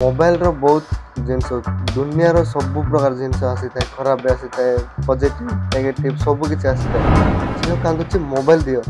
Mobile रो बहुत जिनस दुनिया रो सब प्रकार जिनस आसी थाए खराब भी आसी थाए पॉजिटिव नेगेटिव सब किछ आसी थाए झियो कांदुची मोबाइल दियो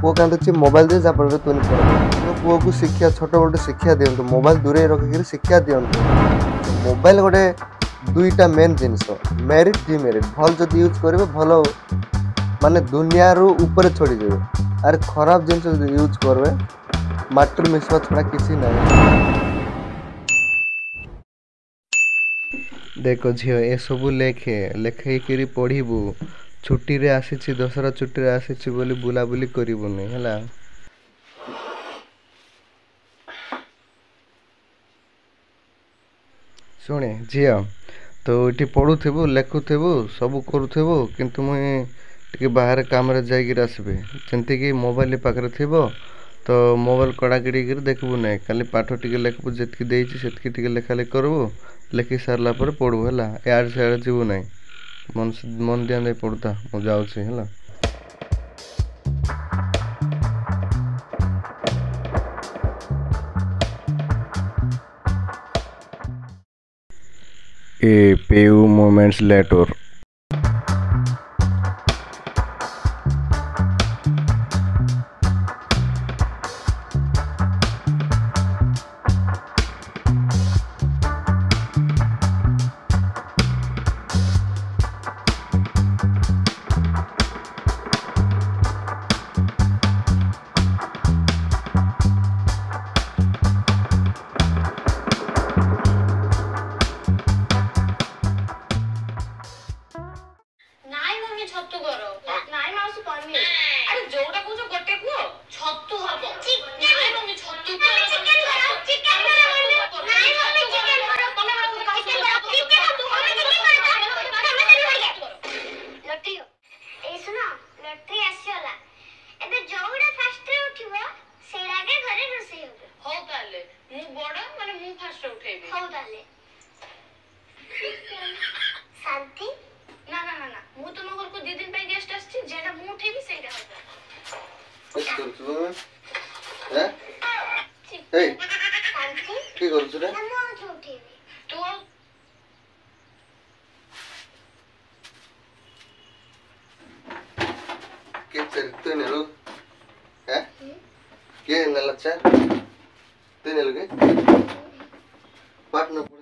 पुओ कांदुची मोबाइल दियो जा पर तुनी पड़ो पुओ को शिक्षा छोट बड़ शिक्षा दियंतु मोबाइल दूरे रखि शिक्षा दियंतु मोबाइल गोटे दुईटा मेन जिनस मेरिट डिमेरिट भल जदि यूज करबे भलो माने दुनिया रो ऊपर छोड़ी देबे अरे खराब जिनस यूज करबे माटर मिसवा छड़ा किसी नहीं। देखो झियो ए सबू लेखे लेखैकरी पढ़िबू छुट्टी रे आसीछि दशरा छुट्टी रे आसीछि बोली बुलाबुली करिबुनी हला। शुणे झियो तो ये पढ़ुथेबू लेखुथेबू सब करुथेबू किंतु मुई टिके बाहर काम रे जाइकिर आसबे जेंति कि मोबाइल पाखरे थिबो तो मोबाइल कड़ाकड़ी कर देखबू नहीं खाली पाठ टिके लेखबू जेतकी देइछि सेतकी टिके लेखाले करबू लेखि सारला पर पढ़बू हला यार से जीवू नहीं मन ध्यान दे पढ़ता मु जाउछि हला। A few moments later.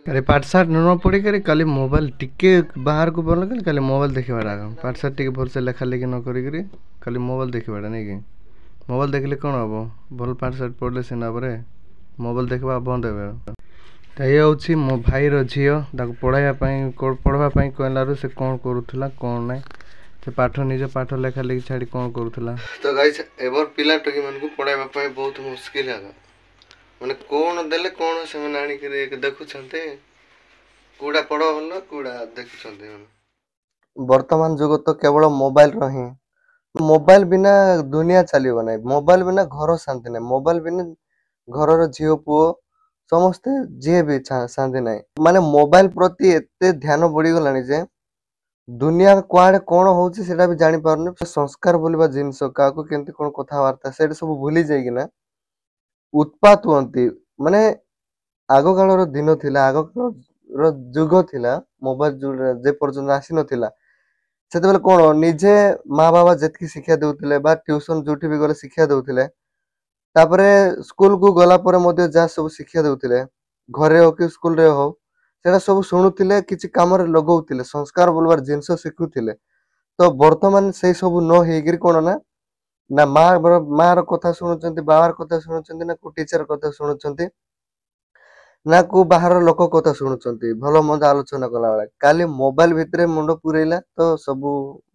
अरे पाठ साठ न पढ़ी कर खाली मोबाइल टिके बाहर को बोल खाली मोबाइल देखा पाठ साठ टे भलसे लेखा लेखि न करी खाली मोबाइल देखा नहीं कि मोबाइल देखले कौन हम भल पाठ साठ पढ़ले सीना पर मोबाइल देखा बंद हे ये हूँ मो भाई झील पढ़ाई कहलू से कौन करूला कौन ना से पाठ निज पाठ लेखा लेखि छाड़ी कौन करूला तो गाइस एबर पिला टकी मन को पढ़ाई बहुत मुश्किल है माने कौन देले कौन से मन आनी के देखुछन्ते कूड़ा पढ़ हल कूड़ा देखुछन्ते वर्तमान जुग तो केवल मोबाइल रही मोबाइल बिना दुनिया चलिबो नै मोबाइल बिना घर शांति नै मोबाइल बिना घर रो झियो पुओ समस्ते जे भी शांति नै माने मोबाइल प्रति एते ध्यान बढ़ी गलानी जे दुनिया कुआडे कोन होउछि सेटा भी जानि पारने संस्कार बोलिबा जिंस काको केंति कोन कथा वार्ता सेटा सब भूली जाई कि ना उत्पात हुअन्ति माने आगो कालर दिन थिला आगो कालर जुग थिला मोबाइल जुग जे पर्यंत आसी नथिला सेते बेले कोन निजे माँ बाबा जेतकी शिक्षा देउथिले बा ट्यूशन जोठी भी गले शिक्षा देउथिले तापरे स्कूल को गला परे मध्ये जा सब शिक्षा देउथिले घरे हो कि स्कूल रे हो सेटा सब सुनुथिले किछि काम रे लगौथिले संस्कार बोलबार जिंस शिखुथिले तो वर्तमान से सब न हेगिर कोन ना ना माँ रो कथा सुनुचंती बाबार कथा सुनुचंती ना को टीचर कथा सुनुचंती ना को बाहर लोक कथा शुणुचंती भलो मंद आलोचना कला बेला काली मोबाइल भितरे मुंड पुरैला तो सब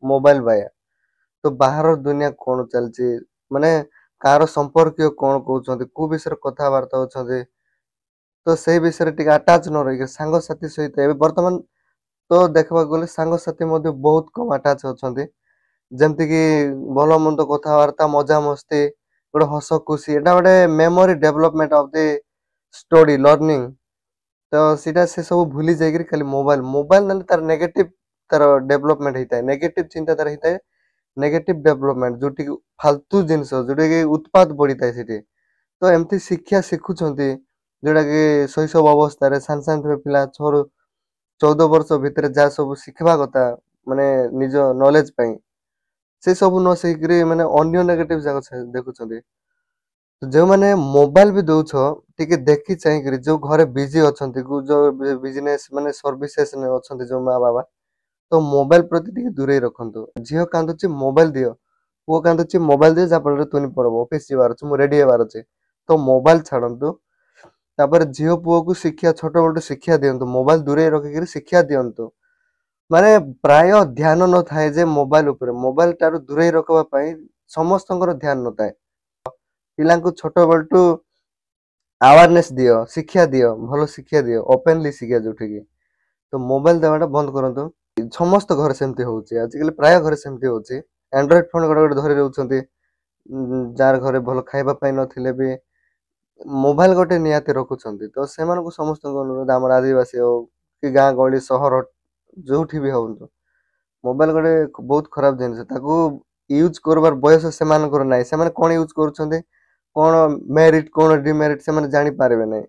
मोबाइल बाया तो बाहर दुनिया कोन चलची माने कार संपर्क कोन कहउचंती को विषय कथा वार्ता होचंती तो से विषय टिक अटैच न रही सांग साथी सहित एबे वर्तमान तो देखबा गले सांग साथी मध्ये बहुत कम अटैच होचंती जेमति कि भलो मंद कथा वार्ता मजा मस्ती गोटे हस खुशी एटा गोटे memory development of the study learning तो सीधा से सब भूली जाइए खाली मोबाइल मोबाइल ना तार नेगेटिव तार डेवलपमेंट होता है नेगेटिव चिंता तार होता है नेगेटिव डेवलपमेंट जोटी फालतू जिनस जोटी उत्पाद बढ़ी था तो एमती शिक्षा शिखुंट जोटा कि शैशव अवस्था सानसान पिला 6 ରୁ 14 ବର୍ଷ ଭିତରେ ଯାହା ସବୁ ଶିଖିବା କଥା ମାନେ ନିଜ ନଲେଜ ପାଇଁ ସେ ସବୁ ନ ଶିଖିକିରି ମାନେ ଅନ୍ୟ ନେଗେଟିଭ ଜାଗା ଦେଖୁଛନ୍ତି। ଯେଉଁମାନେ ମୋବାଇଲ ବି ଦଉଛ ଟିକେ ଦେଖି ଚାହିଁକିରି ଯୋଉ ଘରେ ବିଜି ଅଛନ୍ତି ଯୋଉ ବିଜନେସ ମାନେ ସର୍ଭିସେସ ଅଛନ୍ତି ଯୋଉ ମା ବାବା ତ ମୋବାଇଲ ପ୍ରତି ଟିକେ ଦୂରେଇ ରଖନ୍ତୁ। ଝିଅ କାନ୍ଦୁଛି ମୋବାଇଲ ଦିଅ, ପୁଅ କାନ୍ଦୁଛି ମୋବାଇଲ ଦିଅ, ଯାହା ଫଳରେ ତୁନି ପଡବ ଅଫିସ ଯିବାର ଅଛି, ମୁଁ ରେଡି ହେବାର ଅଛି। ତ ମୋବାଇଲ ଛାଡନ୍ତୁ। ତାପରେ ଝିଅ ପୁଅକୁ ଶିକ୍ଷା ଛୋଟ ବେଳୁ ଶିକ୍ଷା ଦିଅନ୍ତୁ, ମୋବାଇଲ ଦୂରେଇ ରଖିକିରି ଶିକ୍ଷା ଦିଅନ୍ତୁ। ମାନେ ପ୍ରାୟ ଧ୍ୟାନ ନଥାଏ ଯେ ମୋବାଇଲ ଉପରେ, ମୋବାଇଲ ଠାରୁ ଦୂରେଇ ରଖିବା ପାଇଁ ସମସ୍ତଙ୍କର ଧ୍ୟାନ ନଥାଏ। ପିଲାଙ୍କୁ ଛୋଟ ବେଳଠୁ ଆୱାରନେସ ଦିଅ, ଶିକ୍ଷା ଦିଅ, ଭଲ ଶିକ୍ଷା ଦିଅ, ଓପେନଲି ଶିକ୍ଷା ଯୋଉଠିକି ତ ମୋବାଇଲ ଦେବାଟା ବନ୍ଦ କରନ୍ତୁ। ସମସ୍ତ ଘରେ ସେମିତି ହଉଛି, ଆଜିକାଲି ପ୍ରାୟ ଘରେ ସେମିତି ହଉଛି। ଆଣ୍ଡ୍ରଏଡ ଫୋନ ଗୋଟେ ଗୋଟେ ଧରି ରହୁଛନ୍ତି, ଯାହାର ଘରେ ଭଲ ଖାଇବା ପାଇଁ ନଥିଲେ ବି ମୋବାଇଲ ଗୋଟେ ନିହାତି ରଖୁଛନ୍ତି। ତ ସେମାନଙ୍କୁ ସମସ୍ତଙ୍କ ଅନୁରୋଧ, ଆମର ଆଦିବାସୀ ହଉ କି ଗାଁ ଗହଳି ସହର ଯୋଉଠି ବି ହୁଅନ୍ତୁ, ମୋବାଇଲ ଗୋଟେ ବହୁତ ଖରାପ ଜିନିଷ। ତାକୁ ୟୁଜ କରିବାର ବୟସ ସେମାନଙ୍କର ନାହିଁ। ସେମାନେ କଣ ୟୁଜ କରୁଛନ୍ତି, କଣ ମେରିଟ କଣ ଡିମେରିଟ ସେମାନେ ଜାଣିପାରିବେ ନାହିଁ।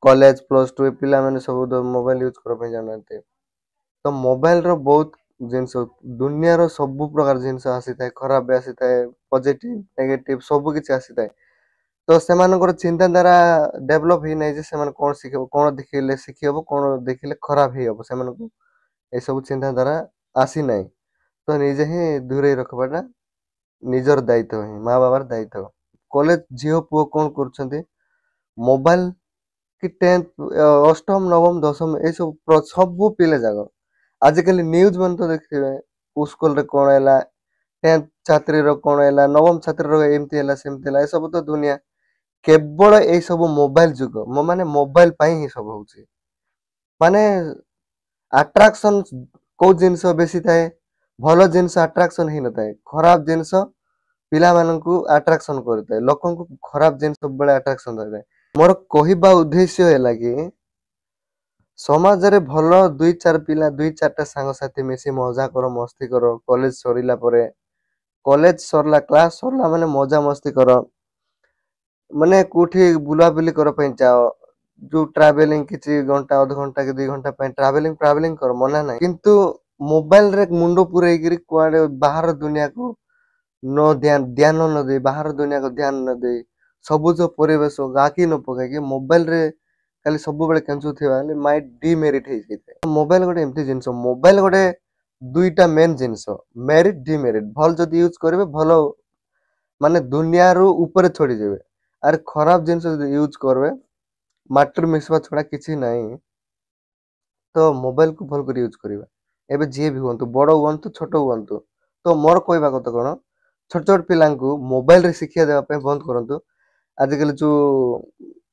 କଲେଜ ପ୍ଲସ ଟୁ ପିଲାମାନେ ସବୁ ମୋବାଇଲ ୟୁଜ କରିବା ପାଇଁ ଜାଣୁନାହାନ୍ତି। ତ ମୋବାଇଲ ର ବହୁତ ଜିନିଷ, ଦୁନିଆର ସବୁ ପ୍ରକାର ଜିନିଷ ଆସିଥାଏ, ଖରାପ ବି ଆସିଥାଏ, ପଜିଟିଭ ନେଗେଟିଭ ସବୁ କିଛି ଆସିଥାଏ। ତ ସେମାନଙ୍କର ଚିନ୍ତାଧାରା ଡେଭଲପ ହେଇନାହିଁ ଯେ ସେମାନେ କଣ ଶିଖିବ, କଣ ଦେଖିଲେ ଶିଖି ହବ, କଣ ଦେଖିଲେ ଖରାପ ହେଇ ହବ, ସେମାନଙ୍କୁ ଏସବୁ ଚିନ୍ତାଧାରା ଆସିନାହିଁ। ତ ନିଜେ ହିଁ ଦୂରେଇ ରଖିବାଟା ନିଜର ଦାୟିତ୍ୱ, ହିଁ ମା ବାବାର ଦାୟିତ୍ୱ। କଲେଜ ଝିଅ ପୁଅ କଣ କରୁଛନ୍ତି, ମୋବାଇଲ କି 10th ଅଷ୍ଟମ ନବମ ଦଶମ ଏଇ ସବୁ ପିଲା ଯାକ ଆଜିକାଲି ନ୍ୟୁଜ ମାନେ ତ ଦେଖିଥିବେ, କୋଉ ସ୍କୁଲ ରେ କଣ ହେଲା, 10th ଛାତ୍ରୀର କଣ ହେଲା, ନବମ ଛାତ୍ରୀର ଏମିତି ହେଲା ସେମିତି ହେଲା, ଏସବୁ ତ ଦୁନିଆ କେବଳ ଏଇ ସବୁ ମୋବାଇଲ ଯୁଗ, ମାନେ ମୋବାଇଲ ପାଇଁ ହିଁ ସବୁ ହଉଛି। ମାନେ ଆଟ୍ରାକ୍ସନ କୋଉ ଜିନିଷ ବେଶୀ ଥାଏ, ଭଲ ଜିନିଷ ଆଟ୍ରାକ୍ସନ ହେଇନଥାଏ, ଖରାପ ଜିନିଷ ପିଲାମାନଙ୍କୁ ଆଟ୍ରାକ୍ସନ କରିଥାଏ, ଲୋକଙ୍କୁ ଖରାପ ଜିନିଷ ସବୁବେଳେ ଆଟ୍ରାକ୍ସନ କରିଥାଏ। ମୋର କହିବା ଉଦ୍ଦେଶ୍ୟ ହେଲା କି ସମାଜରେ ଭଲ ଦୁଇ ଚାରି ପିଲା, ଦୁଇ ଚାରିଟା ସାଙ୍ଗସାଥି ମିଶି ମଜା କର, ମସ୍ତି କର। କଲେଜ ସରିଲା ପରେ, କଲେଜ ସରିଲା, କ୍ଲାସ ସରିଲା ମାନେ ମଜା ମସ୍ତି କର। ମାନେ କୋଉଠି ବୁଲାବୁଲି କରିବା ପାଇଁ ଯାଅ, ଯୋଉ ଟ୍ରାଭେଲିଂ କିଛି ଘଣ୍ଟା ଅଧଘଣ୍ଟା କି 2 ଘଣ୍ଟା ପାଇଁ ଟ୍ରାଭେଲିଂ କର, ମନା ନାହିଁ। କିନ୍ତୁ ମୋବାଇଲ ରେ ମୁଣ୍ଡ ପୁରେଇକିରି କୁଆଡେ ବାହାର ଦୁନିଆକୁ ଧ୍ୟାନ ନ ଦେଇ, ବାହାର ଦୁନିଆକୁ ଧ୍ୟାନ ନ ଦେଇ, ସବୁଜ ପରିବେଶ ଆଖି ନ ପକେଇକି ମୋବାଇଲ ରେ ଖାଲି ସବୁବେଳେ କେଞ୍ଚୁଥିବା ହେଲେ ମାଇଣ୍ଡ ଡିମେରିଟ ହେଇଯାଇଥାଏ। ମୋବାଇଲ ଗୋଟେ ଏମିତି ଜିନିଷ, ମୋବାଇଲ ଗୋଟେ ଦୁଇଟା ମେନ୍ ଜିନିଷ, ମେରିଟ ଡିମେରିଟ। ଭଲ ଯଦି ୟୁଜ କରିବେ ଭଲ, ମାନେ ଦୁନିଆରୁ ଉପରେ ଚଢିଯିବେ। ଆରେ ଖରାପ ଜିନିଷ ଯଦି ୟୁଜ କରିବେ, ମାଟିରେ ମିଶିବା ଛଡା କିଛି ନାହିଁ। ତ ମୋବାଇଲ କୁ ଭଲ କରି ୟୁଜ କରିବା। ଏବେ ଯିଏ ବି ହୁଅନ୍ତୁ, ବଡ ହୁଅନ୍ତୁ ଛୋଟ ହୁଅନ୍ତୁ, ତ ମୋର କହିବା କଥା କଣ, ଛୋଟ ଛୋଟ ପିଲାଙ୍କୁ ମୋବାଇଲ ରେ ଶିକ୍ଷା ଦେବା ପାଇଁ ବନ୍ଦ କରନ୍ତୁ। ଆଜିକାଲି ଯୋଉ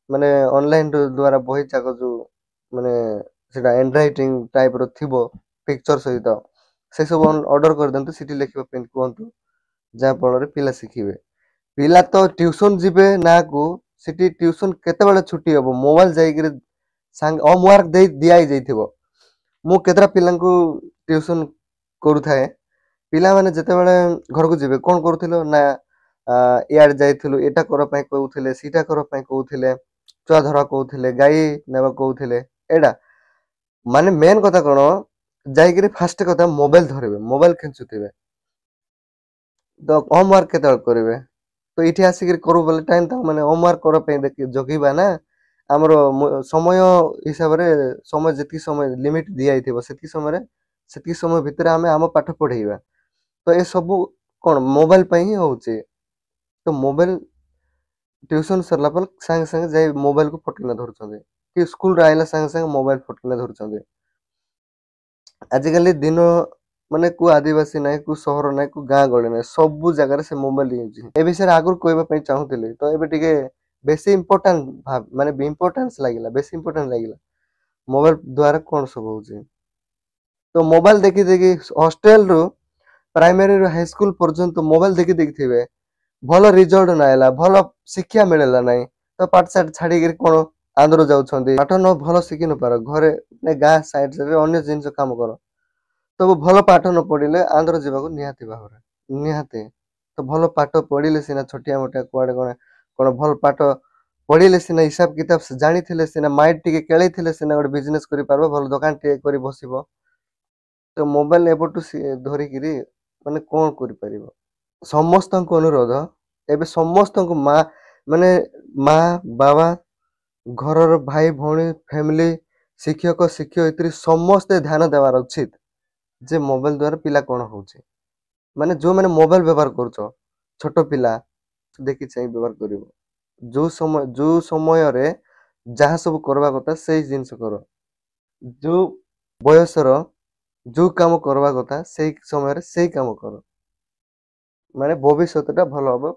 ମାନେ ଅନଲାଇନ ଦ୍ଵାରା ବହି ଯାକ ଯୋଉ ମାନେ ସେଟା ହ୍ୟାଣ୍ଡ ରାଇଟିଙ୍ଗ ଟାଇପ ର ଥିବ ପିକଚର ସହିତ, ସେ ସବୁ ଅର୍ଡର କରିଦିଅନ୍ତୁ, ସେଠି ଲେଖିବା ପାଇଁ କୁହନ୍ତୁ, ଯାହା ଫଳରେ ପିଲା ଶିଖିବେ। ପିଲା ତ ଟିଉସନ ଯିବେ ନା କୁ, ସେଠି ଟିଉସନ କେତେବେଳେ ଛୁଟି ହବ, ମୋବାଇଲ ଯାଇକିରି ସାଙ୍ଗେ ହୋମୱାର୍କ ଦିଆ ହେଇଯାଇଥିବ। ମୁଁ କେତେଟା ପିଲାଙ୍କୁ ଟିଉସନ କରୁଥାଏ, ପିଲାମାନେ ଯେତେବେଳେ ଘରକୁ ଯିବେ, କଣ କରୁଥିଲ ନା ଇଆଡେ ଯାଇଥିଲୁ, ଏଇଟା କରିବା ପାଇଁ କହୁଥିଲେ, ସେଇଟା କରିବା ପାଇଁ କହୁଥିଲେ, ଛୁଆ ଧରା କହୁଥିଲେ, ଗାଈ ନେବା କହୁଥିଲେ, ଏଇଟା ମାନେ ମେନ୍ କଥା କଣ, ଯାଇକିରି ଫାଷ୍ଟ କଥା ମୋବାଇଲ ଧରିବେ, ମୋବାଇଲ ଖେଞ୍ଚୁଥିବେ। ତ ହୋମୱାର୍କ କେତେବେଳେ କରିବେ, ତ ଏଇଠି ଆସିକିରି କରୁ ବୋଲେ ଟାଇମ ତାଙ୍କୁ ମାନେ ହୋମୱାର୍କ କରିବା ପାଇଁ ଜଗିବା ନା। ଆମର ସମୟ ହିସାବରେ, ସମୟ ଯେତିକି ସମୟ ଲିମିଟ ଦିଆଯାଇଥିବ ସେତିକି ସମୟରେ, ସେତିକି ସମୟ ଭିତରେ ଆମେ ଆମ ପାଠ ପଢେଇବା। ତ ଏ ସବୁ କଣ ମୋବାଇଲ ପାଇଁ ହିଁ ହଉଛି। ତ ମୋବାଇଲ ଟିଉସନ ସରିଲା ପରେ ସାଙ୍ଗେ ସାଙ୍ଗେ ଯାଇ ମୋବାଇଲ କୁ ପଟକିନା ଧରୁଛନ୍ତି, କି ସ୍କୁଲରେ ଆଇଲା ସାଙ୍ଗେ ସାଙ୍ଗେ ମୋବାଇଲ ପଟକିନା ଧରୁଛନ୍ତି। ଆଜିକାଲି ଦିନ ମାନେ କୋଉ ଆଦିବାସୀ ନାହିଁ, କୋଉ ସହର ନାହିଁ, କୋଉ ଗାଁ ଗହଳି ନାହିଁ, ସବୁ ଜାଗାରେ ସେ ମୋବାଇଲ ୟୁଜ। ଏ ବିଷୟରେ ଆଗରୁ କହିବା ପାଇଁ ଚାହୁଁଥିଲି, ତ ଏବେ ଟିକେ ବେଶୀ ଇମ୍ପୋର୍ଟାଣ୍ଟ ମାନେ ଇମ୍ପୋର୍ଟାନ୍ସ ଲାଗିଲା, ବେଶୀ ଇମ୍ପୋର୍ଟାଣ୍ଟ ଲାଗିଲା। ମୋବାଇଲ ଦ୍ଵାରା କଣ ସବୁ ହଉଛି, ତ ମୋବାଇଲ ଦେଖି ଦେଖି ହଷ୍ଟେଲ ରୁ ପ୍ରାଇମେରୀରୁ ହାଇସ୍କୁଲ ପର୍ଯ୍ୟନ୍ତ ମୋବାଇଲ ଦେଖି ଦେଖିଥିବେ, ଭଲ ରିଜଲ୍ଟ ନ ଆଇଲା, ଭଲ ଶିକ୍ଷା ମିଳିଲା ନାହିଁ, ତ ପାଠ ସାଠ ଛାଡିକିରି କଣ ଆନ୍ଧ୍ର ଯାଉଛନ୍ତି। ପାଠ ନ ଭଲ ଶିଖି ନ ପାର, ଘରେ ଗାଁ ସାଇଡରେ ଅନ୍ୟ ଜିନିଷ କାମ କର, ତବୁ ଭଲ ପାଠ ନ ପଢିଲେ ଆନ୍ଧ୍ର ଯିବାକୁ ନିହାତି ଭାବରେ, ନିହାତି। ତ ଭଲ ପାଠ ପଢିଲେ ସିନା ଛୋଟିଆ ମୋଟିଆ କୁଆଡେ କଣ ଭଲ ପାଠ ପଢିଲେ ସିନା ହିସାବ କିତାବ ଜାଣିଥିଲେ ସିନା ମାଇଣ୍ଡ ଟିକେ ଖେଳେଇଥିଲେ ସିନା ଗୋଟେ ବିଜନେସ କରିପାରିବ ଭଲ ଦୋକାନ ଟିକେ କରି ବସିବ। ତ ମୋବାଇଲ ଏପଟୁ ଧରିକିରି ମାନେ କଣ କରିପାରିବ। ସମସ୍ତଙ୍କୁ ଅନୁରୋଧ ଏବେ ସମସ୍ତଙ୍କୁ ମାନେ ମା ବାବା ଘରର ଭାଇ ଭଉଣୀ ଫ୍ୟାମିଲି ଶିକ୍ଷକ ଶିକ୍ଷୟିତ୍ରୀ ସମସ୍ତେ ଧ୍ୟାନ ଦେବାର ଉଚିତ ଯେ ମୋବାଇଲ ଦ୍ଵାରା ପିଲା କଣ ହଉଛି। ମାନେ ଯୋଉମାନେ ମୋବାଇଲ ବ୍ୟବହାର କରୁଛ ଛୋଟ ପିଲା ଦେଖି ଚାହିଁ ବ୍ୟବହାର କରିବ। ଯୋଉ ସମୟରେ ଯାହା ସବୁ କରିବା କଥା ସେଇ ଜିନିଷ କର। ଯୋଉ ବୟସର ଯୋଉ କାମ କରିବା କଥା ସେଇ ସମୟରେ ସେଇ କାମ କର। ମାନେ ଭବିଷ୍ୟତ ଟା ଭଲ ହବ,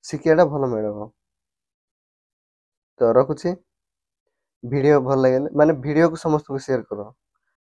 ଶିକ୍ଷା ଟା ଭଲ ମିଳିବ। ତ ରଖୁଛି। ଭିଡିଓ ଭଲ ଲାଗିଲେ ମାନେ ଭିଡିଓକୁ ସମସ୍ତଙ୍କୁ ସେୟାର କର।